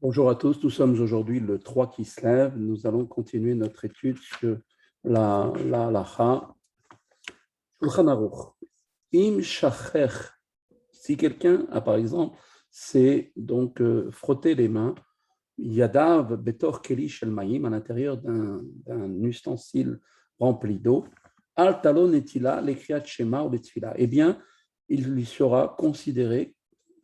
Bonjour à tous, nous sommes aujourd'hui le 3 qui se lève. Nous allons continuer notre étude sur la halacha. Shulchan Aruch. Im shacher, si quelqu'un a par exemple, c'est donc frotter les mains, yadav betor keli shel mayim, à l'intérieur d'un ustensile rempli d'eau, al talon netila lekriat shema ou betfila, eh bien, il lui sera considéré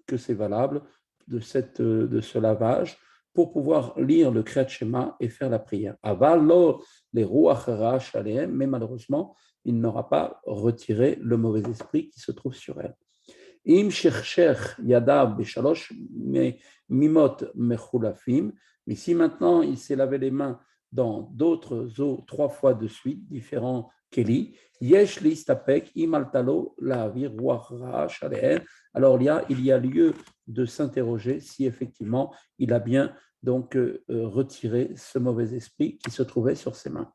que c'est valable de ce lavage pour pouvoir lire le Kriyat Shema et faire la prière. Aval, les ruach harash alehem, mais malheureusement, il n'aura pas retiré le mauvais esprit qui se trouve sur elle. Im chercher yadav beshalosh mimot mechulafim, mais si maintenant il s'est lavé les mains dans d'autres eaux 3 fois de suite, différents keli, yesh listapek imaltalo la vir ruach alehem, alors il y a lieu de s'interroger si effectivement il a bien donc retiré ce mauvais esprit qui se trouvait sur ses mains.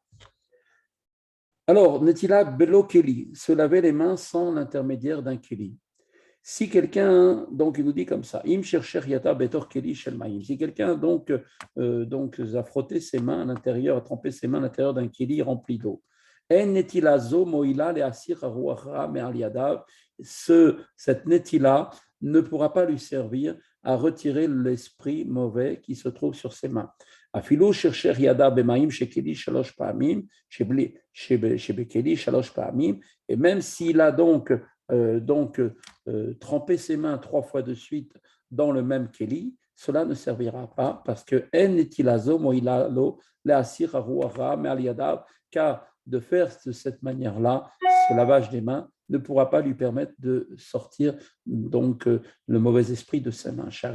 Alors, Netila Belo Keli, se laver les mains sans l'intermédiaire d'un Keli. Si quelqu'un, donc il nous dit comme ça, Im chercher yata betor Keli shel maim. Si quelqu'un donc a frotté ses mains à l'intérieur, a trempé ses mains à l'intérieur d'un Keli rempli d'eau. En netila zo moila le asir haruachra me al yadav. Cette netila ne pourra pas lui servir à retirer l'esprit mauvais qui se trouve sur ses mains. Afilo chercher yada bemaim shekeli shalosh pa'amim shebekeli shalosh pa'amim. Et même s'il a donc tremper ses mains 3 fois de suite dans le même keli, cela ne servira pas parce que car de faire de cette manière-là, ce lavage des mains ne pourra pas lui permettre de sortir donc le mauvais esprit de ses mains. La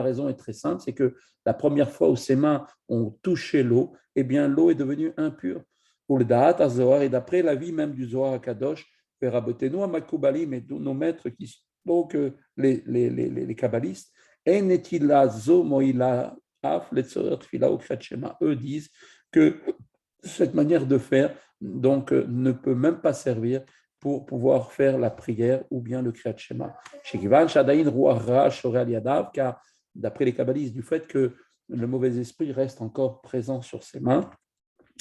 raison est très simple, c'est que la première fois où ses mains ont touché l'eau, eh bien l'eau est devenue impure. Pour le Da'at HaZohar, et d'après l'avis même du Zohar HaKadosh, Verabotenu Amakoubalim et nos maîtres qui sont donc les kabbalistes, eux disent que cette manière de faire donc, ne peut même pas servir pour pouvoir faire la prière ou bien le Kriyat Shema. Car d'après les kabbalistes, du fait que le mauvais esprit reste encore présent sur ses mains,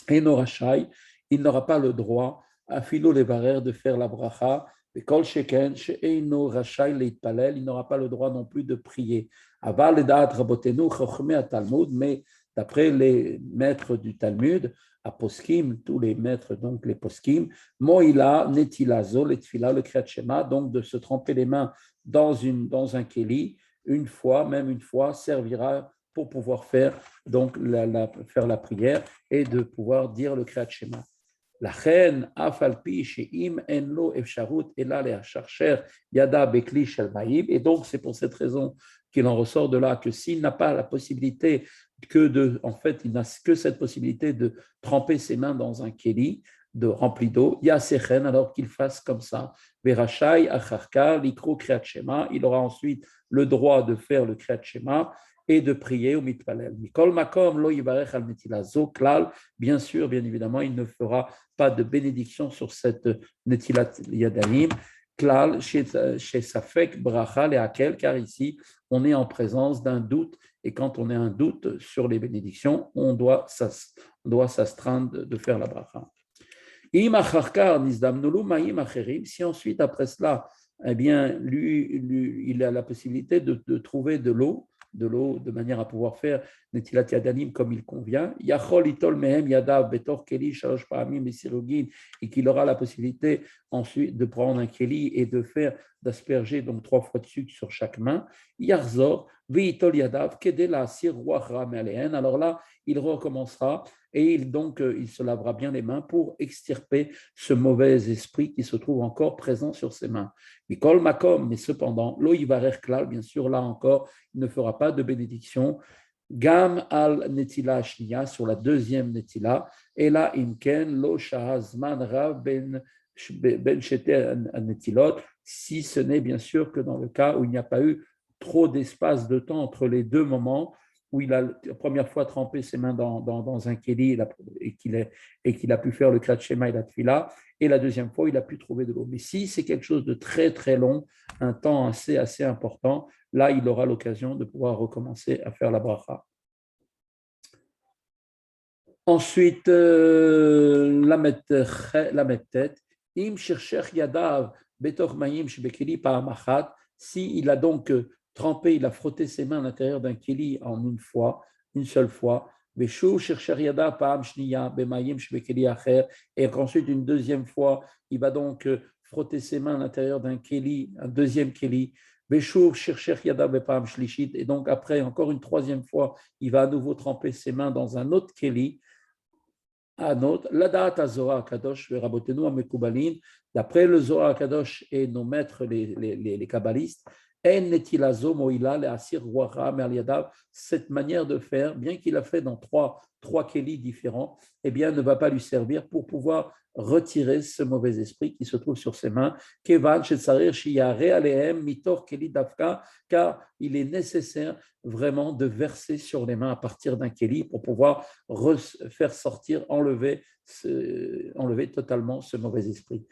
et Norachai, il n'aura pas le droit à Philo Levarer de faire la bracha, et Kol Sheken, She'eino Rachai Leitpalel, il n'aura pas le droit non plus de prier. Aval Edat Rabotenu Chochmei Talmud, mais d'après les maîtres du Talmud, à Poskim, tous les maîtres, donc les Poskim, Moïla, Netilazo, les Tfila, le Kriyat Shema, donc de se tremper les mains dans un keli, une fois, servira pour pouvoir faire la prière et de pouvoir dire le Kriyat Shema. La reine afalpi sheim enlo efsharut ela leacharcher yada bekli shel maïm. Et donc c'est pour cette raison qu'il en ressort de là que s'il n'a pas la possibilité il n'a que cette possibilité de tremper ses mains dans un keli rempli d'eau, yasechen, alors qu'il fasse comme ça. Verachai acharka likro Kriyat Shema. Il aura ensuite le droit de faire le Kriyat Shema et de prier au mitpalel. Mikol makom lo yivarech al netila zo klal. Bien sûr, bien évidemment, il ne fera pas de bénédiction sur cette netilat yadayim. Klal chez safek bracha leakel, car ici on est en présence d'un doute, et quand on a un doute sur les bénédictions, on doit s'astreindre de faire la bracha. Si ensuite après cela, eh bien, lui, il a la possibilité de trouver de l'eau de manière à pouvoir faire Netilat Yadanim comme il convient. Yachol itol mehem yadav betor keli shalosh pa'amim besirugin, et qu'il aura la possibilité ensuite de prendre un keli et d'asperger donc 3 fois de sucre sur chaque main. Yarzor veitol yadav kedela asir ruach ra me'aleihen. Alors là, il recommencera et il se lavera bien les mains pour extirper ce mauvais esprit qui se trouve encore présent sur ses mains. Mikol makom, mais cependant, lo yivarer klal, bien sûr, là encore, il ne fera pas de bénédiction. Gam al netila shnia, sur la deuxième netila, et là, imken lo shahazman rav ben shete netilot, si ce n'est bien sûr que dans le cas où il n'y a pas eu trop d'espace de temps entre les deux moments, où il a la première fois trempé ses mains dans un keli et qu'il a pu faire le Kriyat Shema et la Tfila, et la deuxième fois, il a pu trouver de l'eau. Mais si c'est quelque chose de très, très long, un temps assez important, là, il aura l'occasion de pouvoir recommencer à faire la bracha. Ensuite, la tête. Im shircher yadav betor mayim shebekeli pa'amachat. S'il a donc trempé, il a frotté ses mains à l'intérieur d'un keli en une seule fois. Veshuv shircher yadav pa'am shniya bemayim shebekeli acher. Et ensuite, une deuxième fois, il va donc frotter ses mains à l'intérieur d'un keli, un deuxième keli. Veshuv shircher yadav pa'am shlishit. Et donc, après, encore une troisième fois, il va à nouveau tremper ses mains dans un autre keli. D'après le Zohar Kadosh et nos maîtres, les kabbalistes, cette manière de faire, bien qu'il a fait dans trois kélis différents, eh bien, ne va pas lui servir pour pouvoir retirer ce mauvais esprit qui se trouve sur ses mains, car il est nécessaire vraiment de verser sur les mains à partir d'un kéli pour pouvoir faire sortir, enlever totalement ce mauvais esprit.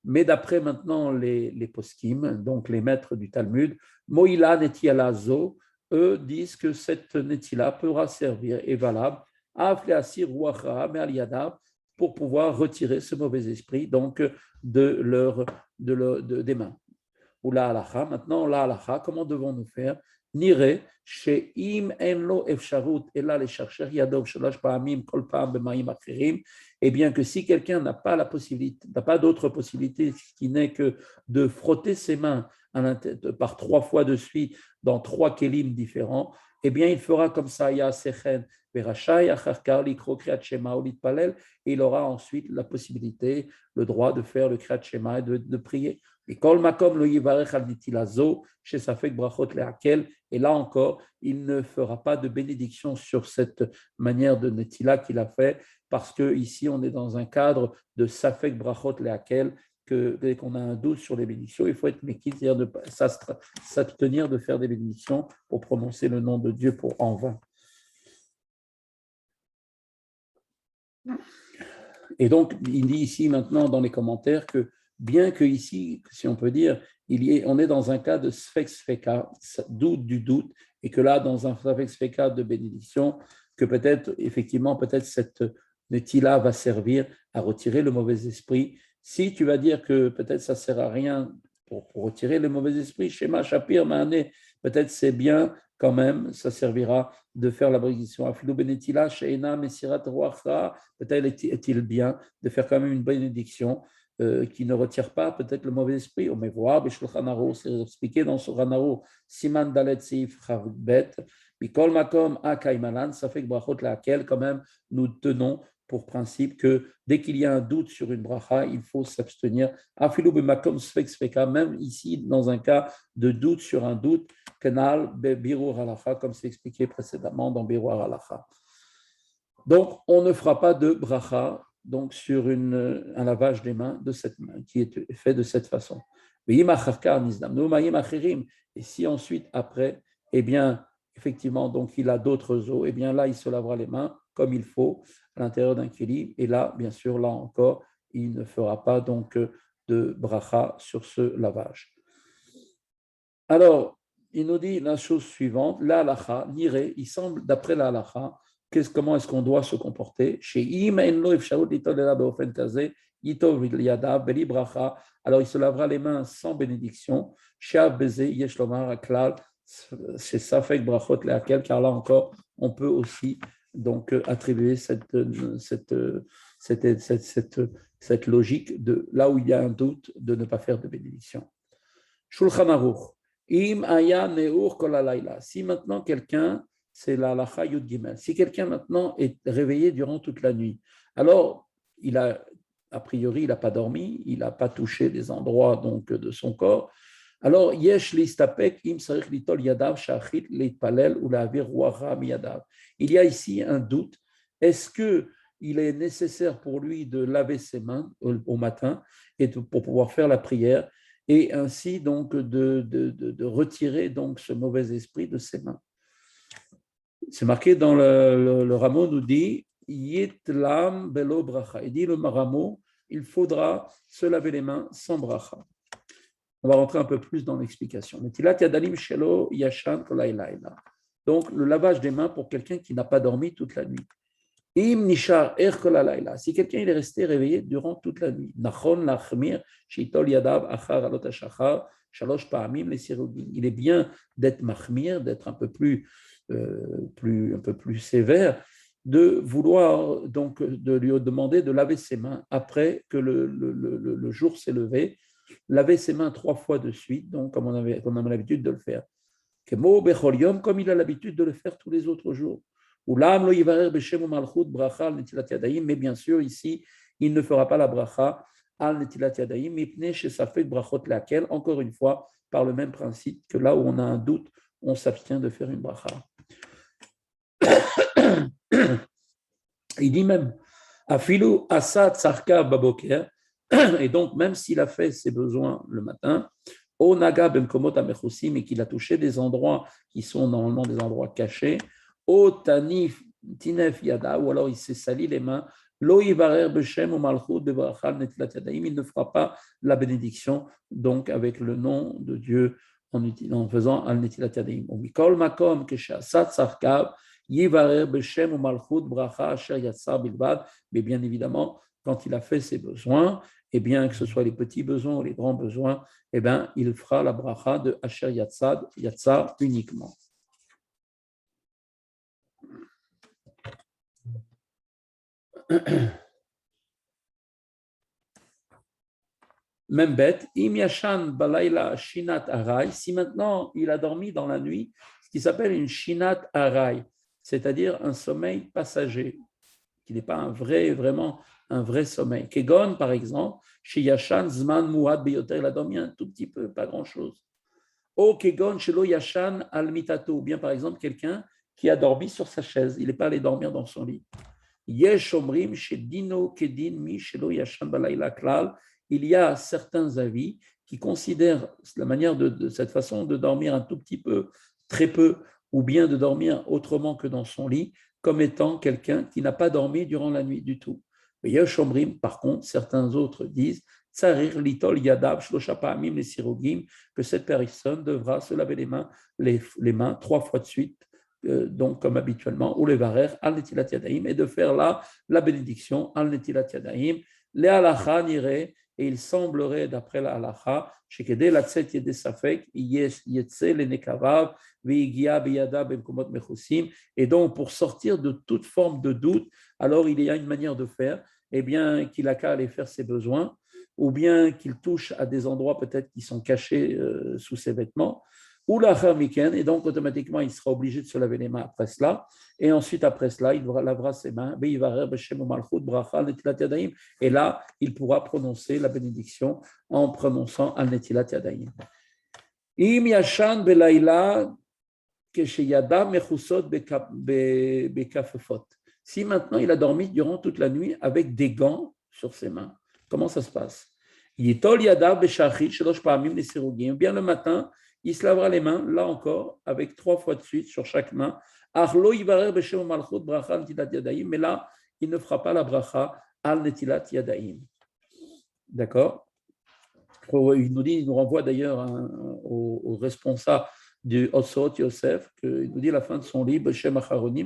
Mais d'après maintenant les poskim, donc les maîtres du Talmud, Moïla Netiala Zo, eux disent que cette Netila pourra servir, est valable, pour pouvoir retirer ce mauvais esprit donc des mains. Ou la halacha. Maintenant, la halacha, comment devons-nous faire? Nire, chez im enlo efsharut, et là les chercheurs, yadov shalash pa'amim, kol pa'am b'maim achirim, et bien que si quelqu'un n'a pas la possibilité, n'a pas d'autre possibilité qui n'est que de frotter ses mains par 3 fois de suite dans 3 kélim différents, eh bien il fera comme ça, ya sechen, verachai, acharkar, likro, kriat shema, ou litpalel, et il aura ensuite la possibilité, le droit de faire le kriat shema et de prier. Et là encore, il ne fera pas de bénédiction sur cette manière de netila qu'il a fait, parce que ici on est dans un cadre de safek brachot leakel, que dès qu'on a un doute sur les bénédictions, il faut être méquille, c'est-à-dire de s'abstenir de faire des bénédictions pour prononcer le nom de Dieu en vain. Et donc, il dit ici maintenant dans les commentaires que bien que ici, si on peut dire, on est dans un cas de sfek sfeka, doute du doute, et que là, dans un sfek sfeka de bénédiction, que peut-être, effectivement, peut-être cette netila va servir à retirer le mauvais esprit. Si tu vas dire que peut-être ça ne sert à rien pour retirer le mauvais esprit, Shema Shapir Mahané, peut-être c'est bien quand même, ça servira de faire la bénédiction. Afilou benetila, she'ena mesirat ruacha, peut-être est-il bien de faire quand même une bénédiction qui ne retire pas peut-être le mauvais esprit. On va voir, Bishulchan Aruch, c'est expliqué dans Shulchan Aruch, Siman Dalet Seif Chavbet, Bikol Makom Akaimalan, ça fait que brachot laquelle quand même nous tenons pour principe que dès qu'il y a un doute sur une bracha, il faut s'abstenir. Afilou bemakom sfek sfeka, même ici dans un cas de doute sur un doute, Kanal Birur Halacha, comme c'est expliqué précédemment dans Birur Halacha. Donc, on ne fera pas de bracha donc sur un lavage des mains de cette main qui est fait de cette façon. Et si ensuite, après, eh bien, effectivement, donc il a d'autres eaux, eh bien là, il se lavera les mains comme il faut à l'intérieur d'un kéli. Et là, bien sûr, là encore, il ne fera pas donc de bracha sur ce lavage. Alors, il nous dit la chose suivante, la halacha, nire, il semble, d'après la halacha, comment est-ce qu'on doit se comporter? Alors il se lavera les mains sans bénédiction. Car là encore, on peut aussi donc attribuer cette logique de là où il y a un doute de ne pas faire de bénédiction. Shulchan Aruch. Im aya neur kol halayla. Si maintenant quelqu'un, c'est la halacha Yud Gimel, si quelqu'un maintenant est réveillé durant toute la nuit, alors a priori, il n'a pas dormi, il n'a pas touché des endroits donc de son corps. Alors, yesh listapek im sarich litol yadav shachit leitpalel ou laavir ruach miyadav. Il y a ici un doute. Est-ce que il est nécessaire pour lui de laver ses mains au matin et pour pouvoir faire la prière, et ainsi donc de retirer donc ce mauvais esprit de ses mains? C'est marqué dans le Rameau, nous dit Yitlam belo bracha. Il dit le Rameau, il faudra se laver les mains sans bracha. On va rentrer un peu plus dans l'explication. Donc, le lavage des mains pour quelqu'un qui n'a pas dormi toute la nuit. Si quelqu'un est resté réveillé durant toute la nuit, il est bien d'être mahmir, d'être un peu plus sévère, de vouloir donc de lui demander de laver ses mains après que le jour s'est levé, laver ses mains 3 fois de suite, donc comme on a l'habitude de le faire. Comme il a l'habitude de le faire tous les autres jours. Mais bien sûr, ici, il ne fera pas la bracha al netilat yadayim, encore une fois, par le même principe que là où on a un doute, on s'abstient de faire une bracha. Il dit même, afilu asa tsarka baboker, et donc même s'il a fait ses besoins le matin, o naga bemkomot amechusim, et qu'il a touché des endroits qui sont normalement des endroits cachés, o tanif tinef yada, ou alors il s'est sali les mains, lo yivarer beshem ou malchut bebrachal netilat yadayim, il ne fera pas la bénédiction donc avec le nom de Dieu en faisant al netilat yadayim. Ou mikol makom kesha tsarka yivarer beshem ou malchut bracha asher yatsa bilbad, mais bien évidemment quand il a fait ses besoins, et bien que ce soit les petits besoins ou les grands besoins, eh bien, il fera la bracha de Asher Yatsa uniquement. Même bête, Im Yashan Balayla Shinat Arai, si maintenant il a dormi dans la nuit, ce qui s'appelle une Shinat Arai, c'est-à-dire un sommeil passager, qui n'est pas vraiment un vrai sommeil. Kegon, par exemple, chez Yashan Zman Muad Beyoter, il a dormi un tout petit peu, pas grand-chose. O Kegon Shelo Yashan Al Mitato, ou bien par exemple quelqu'un qui a dormi sur sa chaise, il n'est pas allé dormir dans son lit. Yesh Omrim chez Dino Kedin Mi Shelo Yashan Balayla Klal, il y a certains avis qui considèrent la manière de cette façon de dormir un tout petit peu, très peu, ou bien de dormir autrement que dans son lit, comme étant quelqu'un qui n'a pas dormi durant la nuit du tout. Mais Yeshomrim, par contre, certains autres disent Tsarir litol yadav shlosha pa'amim les sirogim, que cette personne devra se laver les mains 3 fois de suite, donc comme habituellement, ou les varer al netilat yadaim, et de faire là la bénédiction al netilat yadaim, les halacha niré, et il semblerait, d'après la halacha, shekede latset yede safek yetse le nekavav veigia beyada bemkomot mechusim, et donc pour sortir de toute forme de doute, alors il y a une manière de faire, eh bien qu'il a qu'à aller faire ses besoins, ou bien qu'il touche à des endroits peut-être qui sont cachés sous ses vêtements, ou la kharmiken, et donc automatiquement il sera obligé de se laver les mains après cela, et ensuite après cela il lavera ses mains, et là il pourra prononcer la bénédiction en prononçant al netilat yadayim. Im yashan belayla kesheyada mechusot bekafefot. Si maintenant il a dormi durant toute la nuit avec des gants sur ses mains, comment ça se passe? Yitol yada beshachit shlosh pa'amim lesirugim. Bien le matin, il se lavera les mains, là encore, avec 3 fois de suite sur chaque main. Arlo yivarer beshem malchut bracha al netilat yadayim. Mais là, il ne fera pas la bracha al netilat yadayim. D'accord? Il nous renvoie d'ailleurs au responsable du Osot Yosef, qu'il nous dit à la fin de son livre, Shem Acharonim,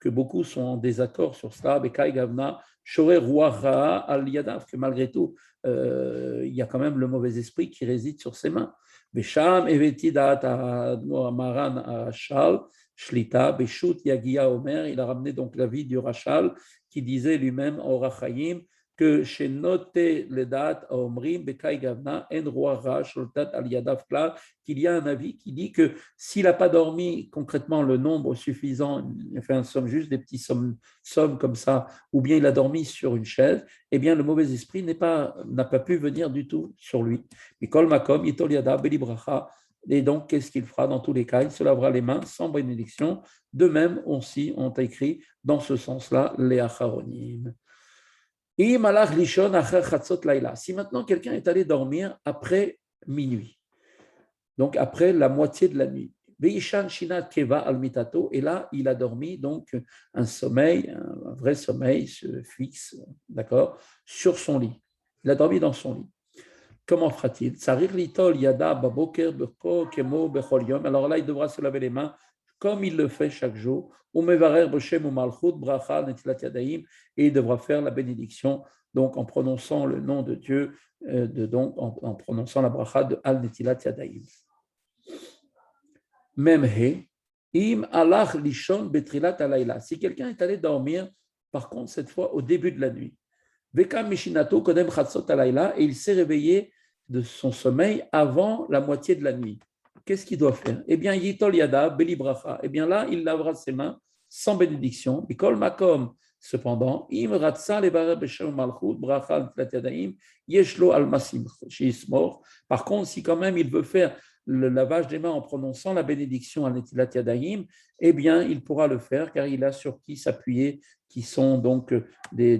que beaucoup sont en désaccord sur cela, Bekai Gavna, Shore Ruacha al Yadav, que malgré tout, il y a quand même le mauvais esprit qui réside sur ses mains. Besham Eveti Da'at Maran Ashal, Shlita, Beshut Yagia Omer, il a ramené donc l'avis du Rachal qui disait lui-même, Orachayim, que chez noté les dates à Omrim, Bekai Gavna, En Roara, Sholtat al Yadav Klar, qu'il y a un avis qui dit que s'il n'a pas dormi concrètement le nombre suffisant, il fait un somme juste des petits sommes comme ça, ou bien il a dormi sur une chaise, eh bien le mauvais esprit n'a pas pu venir du tout sur lui. Mikol Makom, Yitol Yadav, Belibracha. Et donc, qu'est-ce qu'il fera dans tous les cas? Il se lavera les mains sans bénédiction. De même, on a écrit dans ce sens-là les Acharonim. Si maintenant quelqu'un est allé dormir après minuit, donc après la moitié de la nuit, Veishan Shinat Keva al Mitato, et là, il a dormi donc un sommeil, un vrai sommeil fixe, d'accord, sur son lit. Il a dormi dans son lit. Comment fera-t-il? Alors là, il devra se laver les mains comme il le fait chaque jour. Et il devra faire la bénédiction, donc en prononçant le nom de Dieu, donc en prononçant la bracha de Al Netilat Yadayim. Même im alach lishon betrilat alayla. Si quelqu'un est allé dormir, par contre, cette fois au début de la nuit, vekam mishinato kodem chatzot alayla, et il s'est réveillé de son sommeil avant la moitié de la nuit. Qu'est-ce qu'il doit faire? Eh bien, yitol yada beli bracha. Eh bien là, il lavera ses mains sans bénédiction. Mikol makom. Cependant, im ratsa levarer b'shem malchut bracha al yadaim yeshlo al masim sheismor. Par contre, si quand même il veut faire le lavage des mains en prononçant la bénédiction à Netilat Yadayim, eh bien, il pourra le faire car il a sur qui s'appuyer, qui sont donc des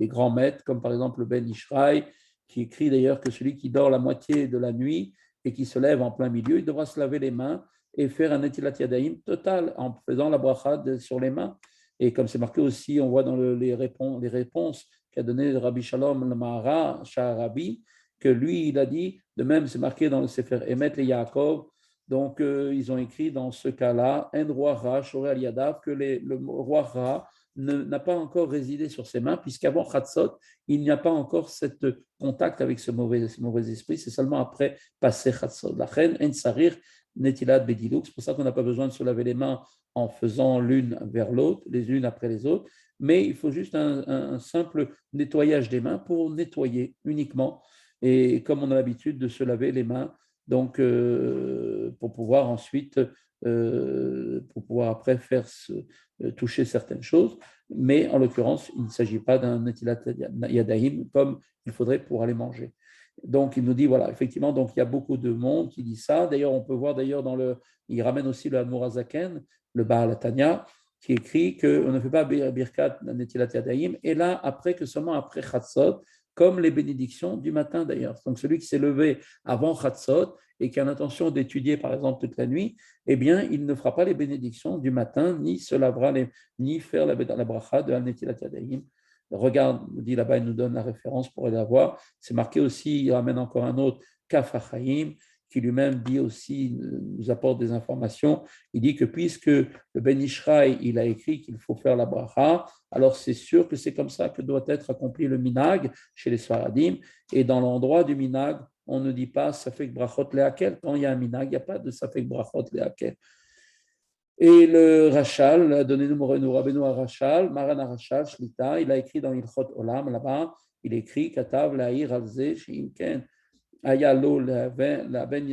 grands maîtres, comme par exemple le Ben Ishraï, qui écrit d'ailleurs que celui qui dort la moitié de la nuit et qui se lève en plein milieu, il devra se laver les mains et faire un Netilat Yadayim total en faisant la bracha sur les mains. Et comme c'est marqué aussi, on voit dans les réponses qu'a donné Rabbi Shalom le Mahara, Sha'arabi, que lui, il a dit, de même, c'est marqué dans le Sefer Emet et Yaakov, donc ils ont écrit dans ce cas-là, un roi Ra, Shoré al Yadav, que le roi Ra n'a pas encore résidé sur ses mains, puisqu'avant Chatzot, il n'y a pas encore ce contact avec ce mauvais esprit, c'est seulement après passer Chatzot. La reine, En Sarir, Netilat Bediluk, c'est pour ça qu'on n'a pas besoin de se laver les mains en faisant l'une vers l'autre, les unes après les autres, mais il faut juste un simple nettoyage des mains pour nettoyer uniquement. Et comme on a l'habitude de se laver les mains, donc pour pouvoir ensuite, pour pouvoir après faire toucher certaines choses, mais en l'occurrence, il ne s'agit pas d'un netilat yadayim comme il faudrait pour aller manger. Donc il nous dit, voilà, effectivement, donc il y a beaucoup de monde qui dit ça. D'ailleurs, on peut voir d'ailleurs il ramène aussi le Hanmourazaken, le Baal Hatanya, qui écrit qu'on ne fait pas birkat netilat yadayim, et là, après que seulement après Chatzot, comme les bénédictions du matin d'ailleurs. Donc celui qui s'est levé avant Chatzot et qui a l'intention d'étudier par exemple toute la nuit, eh bien il ne fera pas les bénédictions du matin, ni se lavera, ni faire la bracha de Al-Netilat Yadayim. Regarde, dit là-bas, il nous donne la référence pour aller la voir. C'est marqué aussi, il ramène encore un autre, Kaf HaChaim, qui lui-même dit aussi, nous apporte des informations. Il dit que puisque le Ben Ishraï, il a écrit qu'il faut faire la bracha, alors c'est sûr que c'est comme ça que doit être accompli le minag chez les Sfaradim. Et dans l'endroit du minag, on ne dit pas Safek brachot lehakel. Quand il y a un minag, il n'y a pas de Safek brachot lehakel. Et le Rachal, donnez-nous Rabbeinu Rachal, Maran Rachal, Shlita, il a écrit dans Ilchot Olam, là-bas, il écrit Katav Lahir Alze, Sheimken. היה לו לבן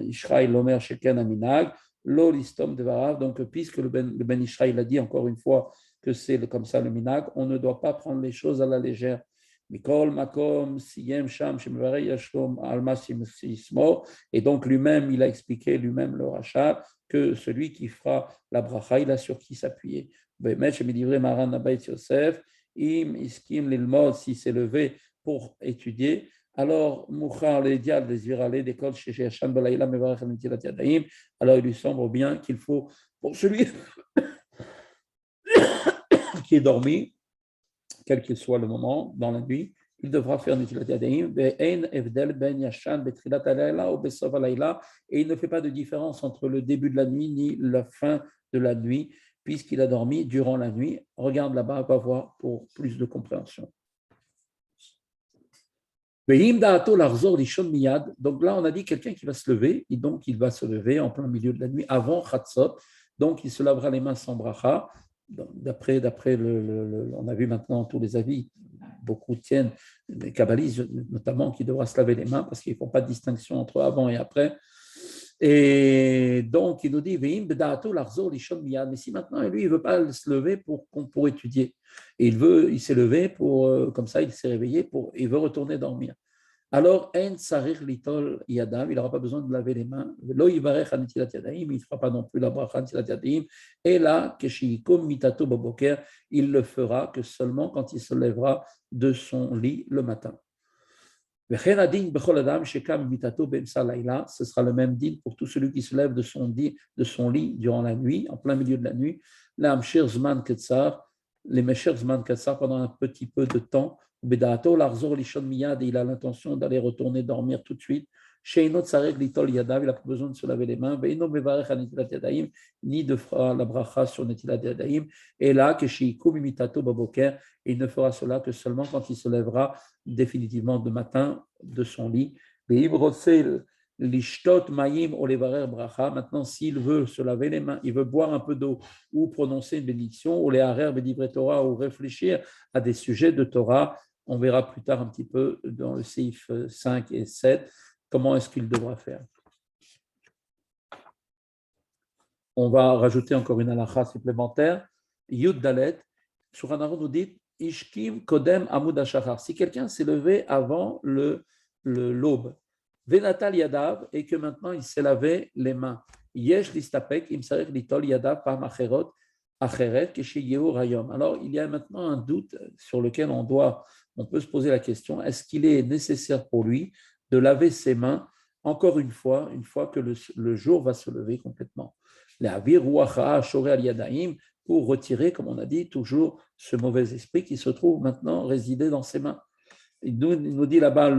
ישחי l'omer sheken aminag, lo listom devarav. Donc, puisque le ben Ishraï il a dit encore une fois que c'est comme ça le minag, on ne doit pas prendre les choses à la légère. Mikol makom siyem sham shemevarei yashlom alma sismo. Et donc, lui-même, il a expliqué, lui-même, le rachat, que celui qui fera la bracha, il a sur qui s'appuyer. Bemet shemidivre maran abayt Yosef, im iskim lilmod, s'il s'est levé pour étudier, alors, alors il lui semble bien qu'il faut, pour celui qui est dormi, quel qu'il soit le moment dans la nuit, il devra faire Netilat Yadayim, et il ne fait pas de différence entre le début de la nuit ni la fin de la nuit, puisqu'il a dormi durant la nuit. Regarde là-bas, va voir pour plus de compréhension. Donc là, on a dit quelqu'un qui va se lever, et donc il va se lever en plein milieu de la nuit avant Chatzot, donc il se lavera les mains sans bracha. D'après on a vu maintenant tous les avis, beaucoup tiennent, les kabbalistes notamment, qui devra se laver les mains parce qu'ils ne font pas de distinction entre avant et après. Et donc, il nous dit, mais si maintenant, lui, il ne veut pas se lever pour étudier, et il s'est levé comme ça, il s'est réveillé, il veut retourner dormir. Alors, en sarir litol yadam, il n'aura pas besoin de laver les mains. Lo yivarech anetilat yadayim, il ne fera pas non plus la bracha anetilat yadayim. Et là, keshikom mitato baboker, il le fera que seulement quand il se lèvera de son lit le matin. Ce sera le même din pour tout celui qui se lève de son lit durant la nuit, en plein milieu de la nuit, les meshir zman katsar pendant un petit peu de temps. Il a l'intention d'aller retourner dormir tout de suite. Il n'a pas besoin de se laver les mains, ni de faire la bracha sur Netilat Yadayim. Et là, il ne fera cela que seulement quand il se lèvera définitivement de matin de son lit. Maintenant, s'il veut se laver les mains, il veut boire un peu d'eau ou prononcer une bénédiction, ou les harer bedivre Torah, ou réfléchir à des sujets de Torah, on verra plus tard un petit peu dans le Seif 5 et 7 comment est-ce qu'il devra faire. On va rajouter encore une halakha supplémentaire. Yud Dalet, Shulchan Aruch nous dit Ishkim Kodem Amud Hashachar. Si quelqu'un s'est levé avant l'aube, Venatal Yadav, et que maintenant il s'est lavé les mains, Yesh Listapek, Imsarech Litol Yadav Pam Acherot, Acheret, Kesheyehu Rayom. Alors il y a maintenant un doute sur lequel on peut se poser la question est-ce qu'il est nécessaire pour lui de laver ses mains encore une fois que le jour va se lever complètement. Pour retirer, comme on a dit, toujours ce mauvais esprit qui se trouve maintenant résider dans ses mains. Il nous dit là-bas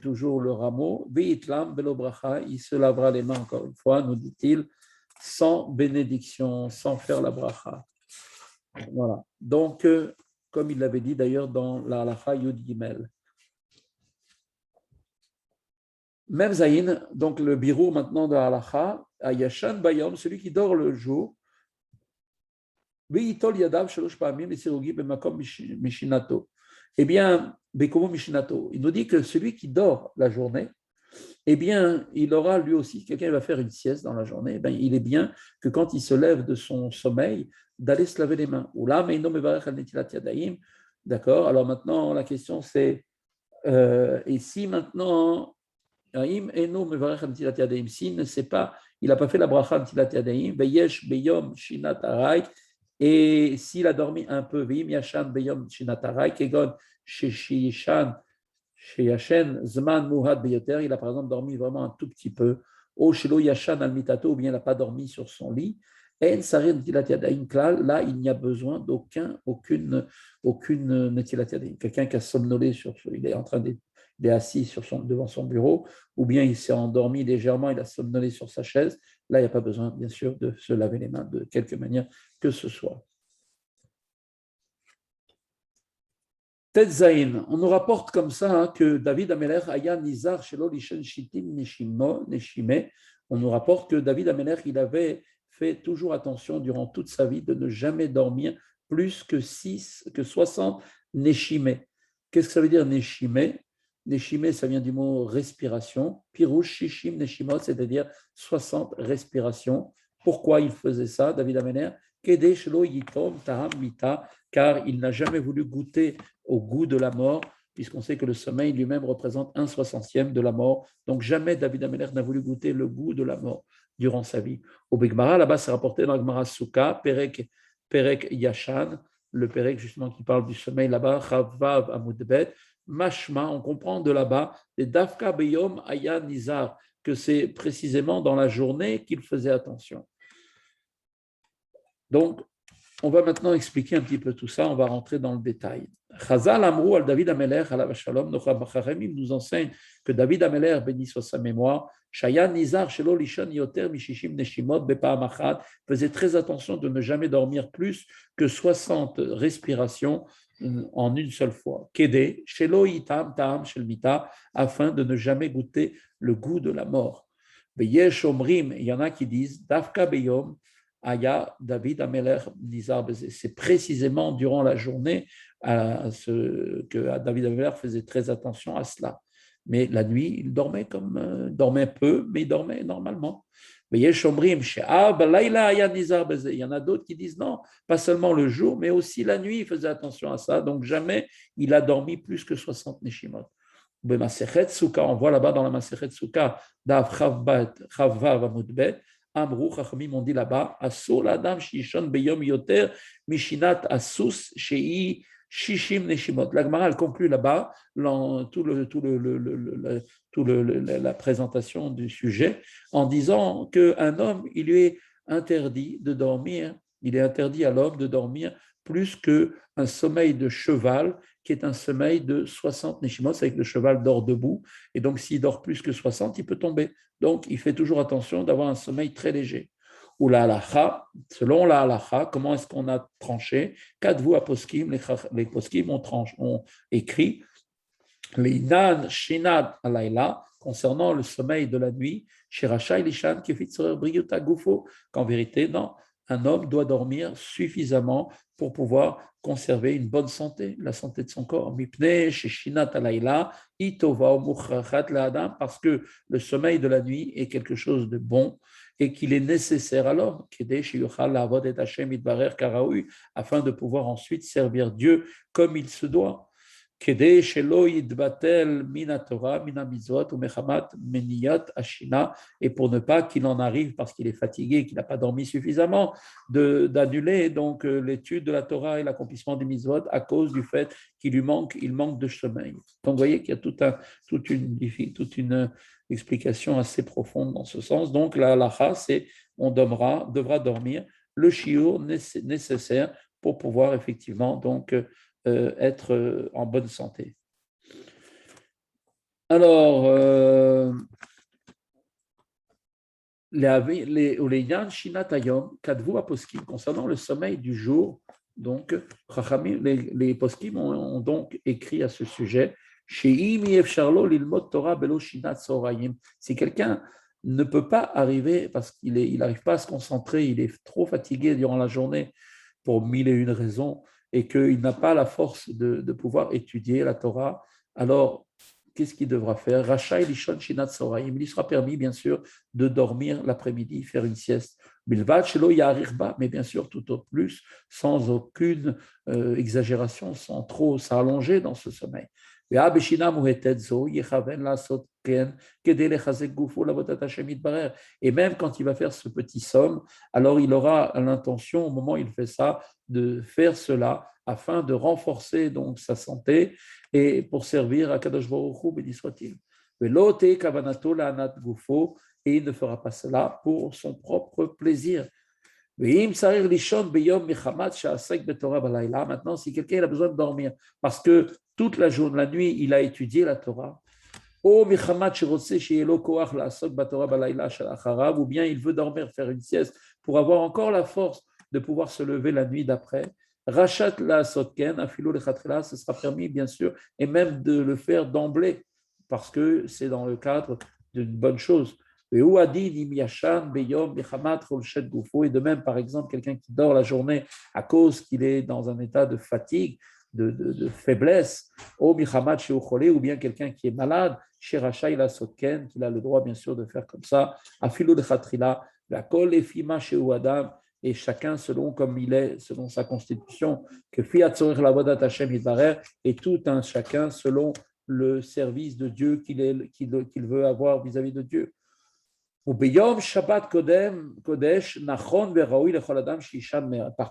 toujours le rameau, il se lavera les mains encore une fois, nous dit-il, sans bénédiction, sans faire la bracha. Voilà. Donc, comme il l'avait dit d'ailleurs dans la halakha Yud Gimel. Même Zayin, donc le birou maintenant de halakha, Ayashan Bayom, celui qui dort le jour, eh bien, il nous dit que celui qui dort la journée, eh bien, il aura lui aussi, quelqu'un va faire une sieste dans la journée, eh bien, il est bien que quand il se lève de son sommeil, d'aller se laver les mains. D'accord. Alors maintenant, la question c'est, et si maintenant, s'il ne sait pas, il n'a pas fait la bracha Netilat Yadayim, Veyesh Beyom Shinat Arai, et s'il a dormi un peu, Veim Yashan Beyom Shinat Arai, Kegon Sheyashan Zman Muhad Beyoter, il a par exemple dormi vraiment un tout petit peu, O Shelo Yashan Al Mitato, ou bien il n'a pas dormi sur son lit, En Sarir Netilat Yadayim Klal, là il n'y a besoin aucune Netilat Yadayim. Quelqu'un qui a somnolé il est en train de il est assis devant son bureau, ou bien il s'est endormi légèrement, il a somnolé sur sa chaise. Là, il n'y a pas besoin, bien sûr, de se laver les mains de quelque manière que ce soit. Tetzaïn, on nous rapporte comme ça que David Amelech Aya Nizar Shelo Lishen Shitim Neshime. On nous rapporte que David Amelech, il avait fait toujours attention durant toute sa vie de ne jamais dormir plus que 60 Neshime. Qu'est-ce que ça veut dire Neshime? Neshime, ça vient du mot respiration. Pirouche, Shishim, Neshimot, c'est-à-dire 60 respirations. Pourquoi il faisait ça, David Amener? Kede Shelo Yitom Taham Mita, car il n'a jamais voulu goûter au goût de la mort, puisqu'on sait que le sommeil lui-même représente 1/60 de la mort. Donc jamais David Amener n'a voulu goûter le goût de la mort durant sa vie. Au Bigmara, là-bas, c'est rapporté dans le Gemara Souka, Perek Yashan, le Perek justement qui parle du sommeil là-bas, Chavav Amudbet, Mashma, on comprend de là-bas, et Dafka Beyom Aya Nizar, que c'est précisément dans la journée qu'il faisait attention. Donc, on va maintenant expliquer un petit peu tout ça, on va rentrer dans le détail. Chazal Amrou al David Ameler, alav shalom, nos Chachamim nous enseigne que David Ameler, béni soit sa mémoire, Shaya Nizar Shelo Lishon Yoter Mishishim Neshimot Bepa'am Achad, faisait très attention de ne jamais dormir plus que 60 respirations en une seule fois. Kede, Shelo Yitam Ta'am Shel Mita, afin de ne jamais goûter le goût de la mort. Beyesh Omrim, il y en a qui disent, Dafka Beyom, Aya David Ameler Nizar Bezé. C'est précisément durant la journée que David Ameler faisait très attention à cela. Mais la nuit, il dormait dormait peu, mais il dormait normalement. Il y en a d'autres qui disent non, pas seulement le jour, mais aussi la nuit, il faisait attention à ça. Donc jamais il a dormi plus que 60 neshimot. On voit là-bas dans la Masechet Souka, Dav Chavvav Amudbet, Amrou Chachamim on dit là-bas, Asur l'Adam Shishon Beyom Yoter Mishinat Asus Shei Shishim Neshimot. La Gemara, elle conclut là-bas la présentation du sujet en disant qu'un homme, il lui est interdit de dormir, il est interdit à l'homme de dormir plus qu'un sommeil de cheval, qui est un sommeil de 60 Neshimot, c'est avec le cheval dort debout, et donc s'il dort plus que 60, il peut tomber. Donc il fait toujours attention d'avoir un sommeil très léger. Ou la halacha, selon la halacha, comment est-ce qu'on a tranché? Kadvu aposkim, les poskim ont écrit les nan shinad alayla concernant le sommeil de la nuit, chez Rachai Lishan Kefitzer Briuta Gufo, qu'en vérité, non, un homme doit dormir suffisamment pour pouvoir conserver une bonne santé, la santé de son corps. Mipne chez Shinat alayla itova muchrachat la-adam, parce que le sommeil de la nuit est quelque chose de bon et qu'il est nécessaire à l'homme, afin de pouvoir ensuite servir Dieu comme il se doit. Et pour ne pas qu'il en arrive, parce qu'il est fatigué, qu'il n'a pas dormi suffisamment, d'annuler donc l'étude de la Torah et l'accomplissement des mitzvot à cause du fait il manque de sommeil. Donc vous voyez qu'il y a toute une explication assez profonde dans ce sens. Donc la halacha, c'est on devra dormir le shiur nécessaire pour pouvoir effectivement donc être en bonne santé. Alors, les Yan Shinatayom, Kadvu Aposkim, concernant le sommeil du jour, donc, les Poskim ont donc écrit à ce sujet. Si quelqu'un ne peut pas arriver parce qu'il n'arrive pas à se concentrer, il est trop fatigué durant la journée pour mille et une raisons, et qu'il n'a pas la force de pouvoir étudier la Torah, alors qu'est-ce qu'il devra faire? Rachai lishon shinat soraim. Il lui sera permis, bien sûr, de dormir l'après-midi, faire une sieste. Bilvad shelo yarirba, mais bien sûr, tout au plus, sans aucune exagération, sans trop s'allonger dans ce sommeil. Et même quand il va faire ce petit somme, alors il aura l'intention, au moment où il fait ça, de faire cela afin de renforcer donc sa santé et pour servir à Kadosh Baruch Hu, béni soit-il. Et il ne fera pas cela pour son propre plaisir. Maintenant, si quelqu'un a besoin de dormir parce que toute la journée, la nuit, il a étudié la Torah, ou bien il veut dormir, faire une sieste pour avoir encore la force de pouvoir se lever la nuit d'après, Rachat la sotken, afilo le khatrila, ce sera permis bien sûr, et même de le faire d'emblée, parce que c'est dans le cadre d'une bonne chose. Et de même, par exemple, quelqu'un qui dort la journée à cause qu'il est dans un état de fatigue, de faiblesse, ou bien quelqu'un qui est malade, chez Rachai la sotken, qu'il a le droit bien sûr de faire comme ça, afilo le khatrila, la kol efima chez Adam, et chacun selon comme il est, selon sa constitution, que fiat tzorich lavodat Hashem yitbarer, et tout un chacun selon le service de Dieu qu'il veut avoir vis-à-vis de Dieu. Par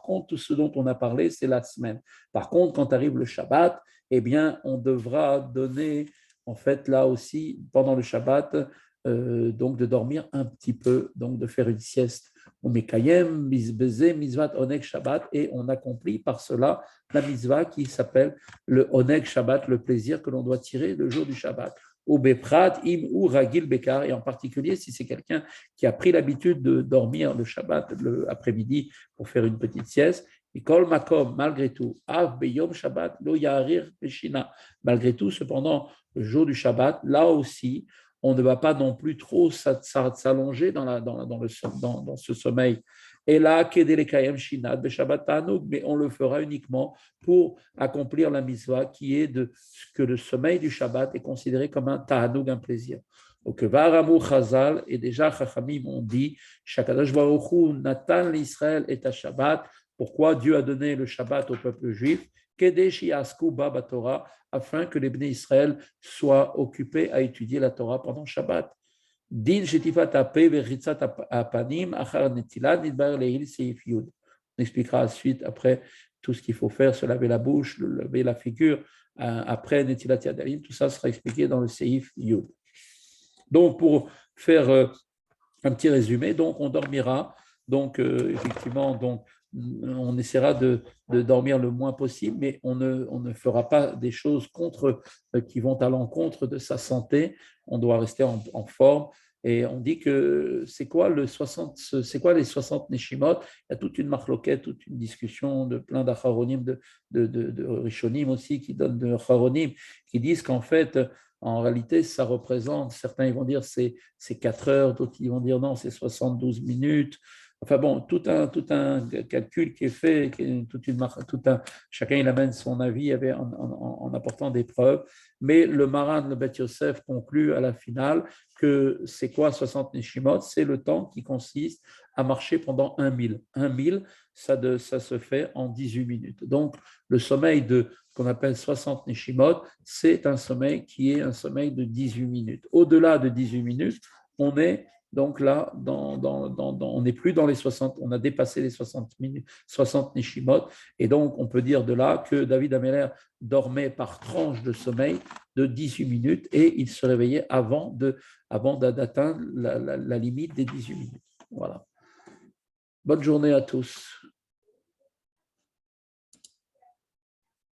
contre, tout ce dont on a parlé, c'est la semaine. Par contre, quand arrive le Shabbat, eh bien, on devra donner, en fait, là aussi, pendant le Shabbat, donc de dormir un petit peu, donc de faire une sieste. Et on accomplit par cela la mitzvah qui s'appelle le Oneg Shabbat, le plaisir que l'on doit tirer le jour du Shabbat. Et en particulier si c'est quelqu'un qui a pris l'habitude de dormir le Shabbat l'après-midi pour faire une petite sieste. Et kol makom, malgré tout, av beyom Shabbat lo yarir beshina. Malgré tout, cependant, le jour du Shabbat, là aussi, on ne va pas non plus trop s'allonger dans ce sommeil. Et là, mais on le fera uniquement pour accomplir la mitzvah qui est que le sommeil du Shabbat est considéré comme un ta'anoug, un plaisir. Donc, Varamu Chazal, et déjà Chachamim ont dit, Shakadosh Baruch Hu Natan l'Israël et à Shabbat. Pourquoi Dieu a donné le Shabbat au peuple juif? Afin que les Bnei Israël soient occupés à étudier la Torah pendant Shabbat. Din shetifat ape veritzat apanim achar netilat nidbar leil seif yud. On expliquera ensuite après tout ce qu'il faut faire, se laver la bouche, laver la figure, après Netilat Yadayim, tout ça sera expliqué dans le Seif Yud. Donc, pour faire un petit résumé, donc on dormira, donc effectivement, donc, on essaiera de dormir le moins possible, mais on ne fera pas des choses qui vont à l'encontre de sa santé. On doit rester en forme. Et on dit que c'est quoi les 60 Neshimot? Il y a toute une marloquette, toute une discussion de plein d'acharonim, de Rishonim aussi, qui donnent de acharonim, qui disent qu'en fait, en réalité, ça représente, certains ils vont dire c'est 4 heures, d'autres ils vont dire non, c'est 72 minutes. Enfin bon, tout un calcul qui est fait, chacun il amène son avis en apportant des preuves. Mais le Maran, le Bet Yosef, conclut à la finale que c'est quoi 60 Neshimot? C'est le temps qui consiste à marcher pendant 1 mille. 1 mille, ça se fait en 18 minutes. Donc, le sommeil qu'on appelle 60 Neshimot, c'est un sommeil qui est un sommeil de 18 minutes. Au-delà de 18 minutes, on est donc là, on n'est plus dans les 60, on a dépassé les 60 minutes, 60 Neshimot, et donc on peut dire de là que David Améler dormait par tranche de sommeil de 18 minutes et il se réveillait avant d'atteindre la limite des 18 minutes. Voilà. Bonne journée à tous.